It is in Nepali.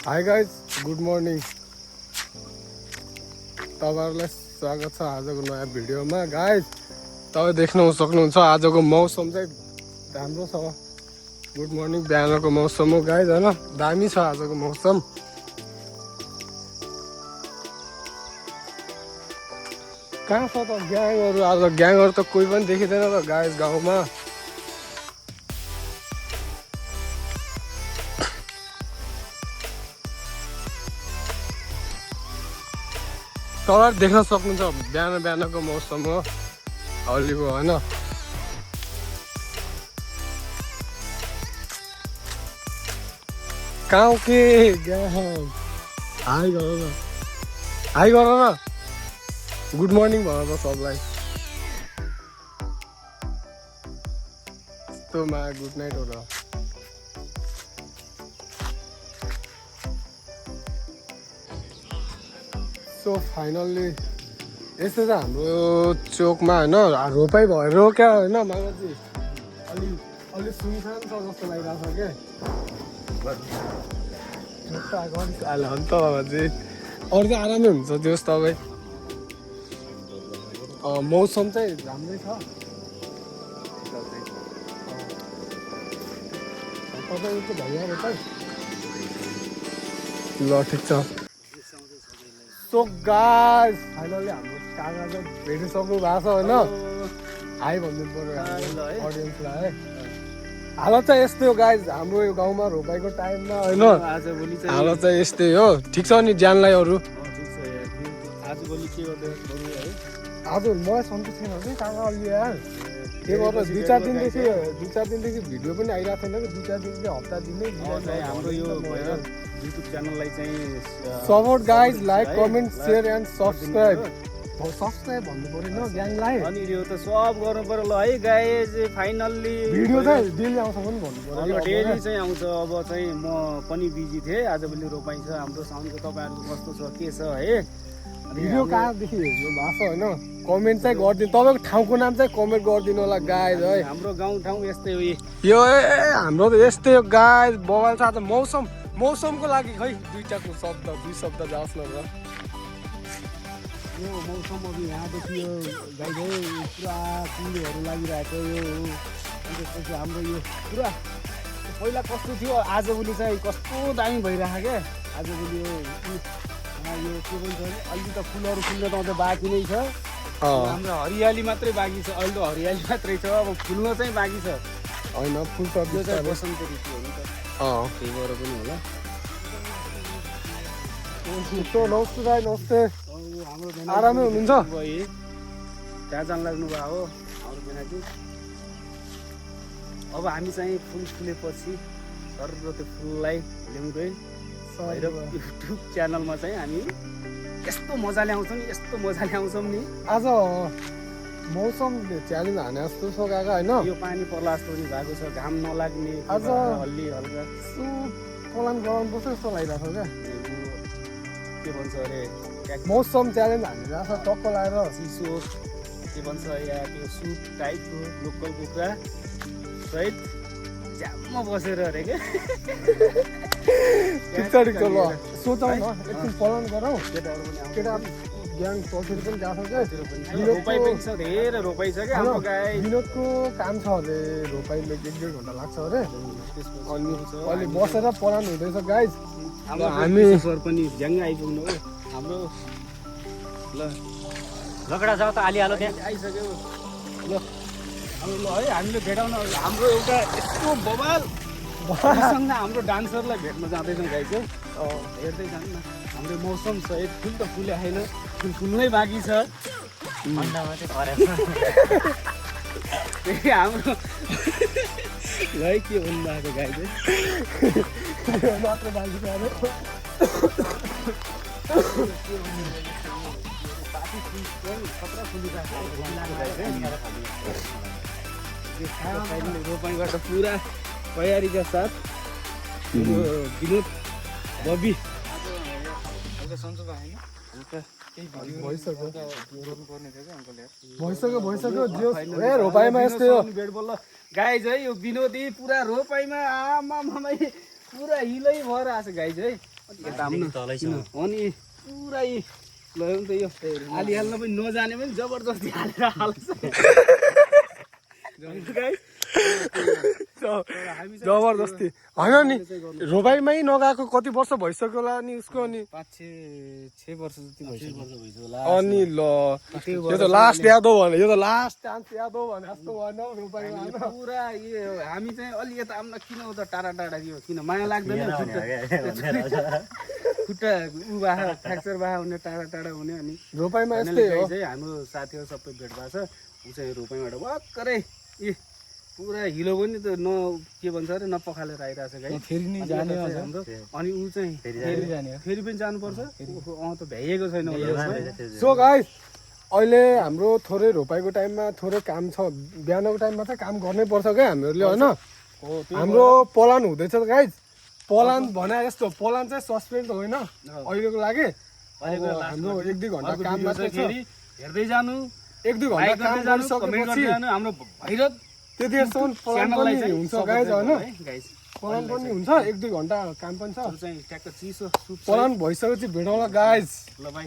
हाई गाइज गुड मर्निङ तपाईँहरूलाई स्वागत छ आजको नयाँ भिडियोमा। गाइज तपाईँ देख्न सक्नुहुन्छ आजको मौसम चाहिँ राम्रो छ। गुड मर्निङ बिहानको मौसम हो गाइज, होइन दामी छ आजको मौसम। कहाँ छ त ग्याङहरू? आज ग्याङहरू त कोही पनि देखिँदैन त गाइज गाउँमा। तपाईँ देख्न सक्नुहुन्छ बिहानको मौसम हो हल्लीको, होइन कहाँ हो के हाई गर न, हाई गर न, गुड मर्निङ भन त सबलाई। यस्तोमा गुड नाइट हो र। सो फाइनल्ली यस्तो त हाम्रो चोकमा होइन रोपाइ भएर क्या, होइन मामाजी अलि सुनसान छ जस्तो लागिरहेको छ क्या। हाल्यो नि त मामाजी, अरू चाहिँ आरामै हुन्छ त्यो तपाईँ। मौसम चाहिँ राम्रै छ। तपाईँको भैया रोपाइ ल ठिक छ। सो गाइस फाइनली हाम्रो काका चाहिँ भेटिसक्नु भएको छ, होइन हाई भन्नु पर्यो अडियन्सलाई है। हालत चाहिँ यस्तै हो गाइस हाम्रो यो गाउँमा रोपाइको टाइममा, होइन हालत चाहिँ यस्तै हो। ठिक छ नि ज्यानलाई अरू आज मलाई सन्चो छैन कि काका अलि यार। के गर्नु दुई चार दिनदेखि भिडियो पनि आइरहेको थिएन कि, 2-4 दिनदेखि हप्ता दिनै हाम्रो यो युट्युब च्यानललाई चाहिँ support guys, like comment share and subscribe भन्नु पर्यो न ग्याङलाई। अनि यो त सब गर्नु पर्यो ल है गाइज। फाइनल्ली भिडियो चाहिँ डेली आउँछ पनि भन्नु पर्यो। डेली चाहिँ आउँछ। अब चाहिँ म पनि बिजी थिएँ, आजभोलि रोपाइ छ हाम्रो साउन्डको। तपाईँहरूको कस्तो छ के छ है? भिडियो कहाँदेखि हेर्नु भएको छ, होइन कमेन्ट चाहिँ गरिदिनु। तपाईँको ठाउँको नाम चाहिँ कमेन्ट गरिदिनु होला गाइज है। हाम्रो गाउँ ठाउँ यस्तै हो यो हाम्रो त यस्तै हो गाइज। बवाल छ आज मौसमको लागि खै दुई शब्द जाओस् न र। यो मौसम अब यहाँदेखि यो गाई पुरा कुलोहरू लागिरहेको यो हो। अनि त्यसपछि हाम्रो यो पुरा पहिला कस्तो थियो, आजभोलि चाहिँ कस्तो दामी भइरहेको क्या। आजभोलि यो के भन्छ भने अहिले त फुलहरू फुल्न त अझ बाँकी नै छ। हाम्रो हरियाली मात्रै बाँकी छ, अहिले त हरियाली मात्रै छ, अब फुल्न चाहिँ बाँकी छ। होइन फुल त त्यो चाहिँ बसन्त ऋतु हो नि त, त्यही भएर पनि होला। नमस्ते आरामै हुनुहुन्छ? त्यहाँ जान लाग्नु भयो हो हाम्रो बेनाजी। अब हामी चाहिँ फुल फुलेपछि सर त्यो फुललाई ल्याउँदै युट्युब च्यानलमा चाहिँ हामी यस्तो मजाले आउँछौँ नि। आज मौसमले च्यालेन्ज हाने जस्तो छ काका, होइन यो पानी पर्ला जस्तो पनि भएको छ, घाम नलाग्ने आज हल्ली हल्का पलान गराउनु पर्छ जस्तो लागिरहेको छ क्या। के भन्छ अरे मौसम च्यालेन्ज हानिरहेको छ टक्क लगाएर। चिसो के भन्छ या त्यो सुप टाइपको लोकल कुखुरा सहित ज्याममा बसेर अरे क्या। ठिक छ ल सोचौँ न एकछिन पलान गरौँ। केटा ग्याङ पसेर पनि गएको छ क्या। रोपाइ पनि छ, धेरै रोपाइ छ क्या हाम्रो गाई। विनोदको काम छ अरे, रोपाइले 1-1.5 घन्टा लाग्छ अरे। अनि अहिले बसेर पलान हुँदैछ गाइज। हामी सर पनि झ्याङ्ग आइपुग्नु हो हाम्रो। ल झगडा जाऊ त आलिहाल्यो त्यहाँ आइसक्यो ल। हाम्रो ल है हामीले भेटाउन हाम्रो एउटा यस्तो बवालसँग हाम्रो डान्सरलाई भेट्न जाँदैछौँ गाई चाहिँ। हेर्दै जानु न हाम्रो मौसम छ। एक फुल त फुले आएन, फुल्नै बाँकी छ। अन्डामा चाहिँ परेको त्यही हाम्रो गाई के भन्नु भएको गाई चाहिँ मात्र बाँकी छ अरे। रोपाइँबाट पुरा तयारीका साथ विनोद बबी भइसक्यो ए रोपाइमा यस्तै हो। गाई चाहिँ यो विनोदी पुरा रोपाइमा आमा पुरा हिलै भएर आएको छ गाई चाहिँ। यता आउनु तलैसम्म। अनि पुरै ल नि त यो आली हाल्न पनि नजाने पनि जबरजस्ती हालेर हाल्छ जबरजस्ती होइन नि रोपाइमै नगएको कति वर्ष भइसक्यो होला नि उसको अनि 5-6 वर्ष जति भइसक्यो अनि ल यो त लास्ट याद हो भने यो त लास्ट चान्स याद हो भने जस्तो भएन हौ रोपाइमा होइन पुरा यो हामी चाहिँ अलि यता आउन किन उता टाढा टाढा यो किन माया लाग्दैन खुट्टा उ बाहा फ्र्याक्चर बाहा हुने टाढा टाढा हुने अनि रोपाइमा यस्तै हो चाहिँ हाम्रो साथीहरू सबै भेट भएको छ ऊ चाहिँ रोपाइँबाट भर्खरै पुरा हिलो पनि त के भन्छ अरे नपखालेर आइरहेको छ गाई फेरि नि जाने हाम्रो अनि ऊ चाहिँ फेरि पनि जानुपर्छ त भ्याइएको छैन सो गाइस अहिले हाम्रो थोरै रोपाइको टाइममा थोरै काम छ बिहानको टाइममा चाहिँ काम गर्नै पर्छ क्या हामीहरूले होइन हाम्रो पलान हुँदैछ गाइस पलान भने यस्तो पलान चाहिँ सस्पेन्ड होइन अहिलेको लागि हाम्रो 1-2 घन्टा काम मात्रै छ हेर्दै जानु 1-2 घन्टा काम गरिसकेपछि हाम्रो भैरव त्यतिसम्म पलान पनि हुन्छ गाइस होइन पलान पनि हुन्छ 1-2 घन्टा काम पनि छ चाहिँ ट्याक्क चिसो पलान भइसकेपछि भेटौँला गाइस ल भाइ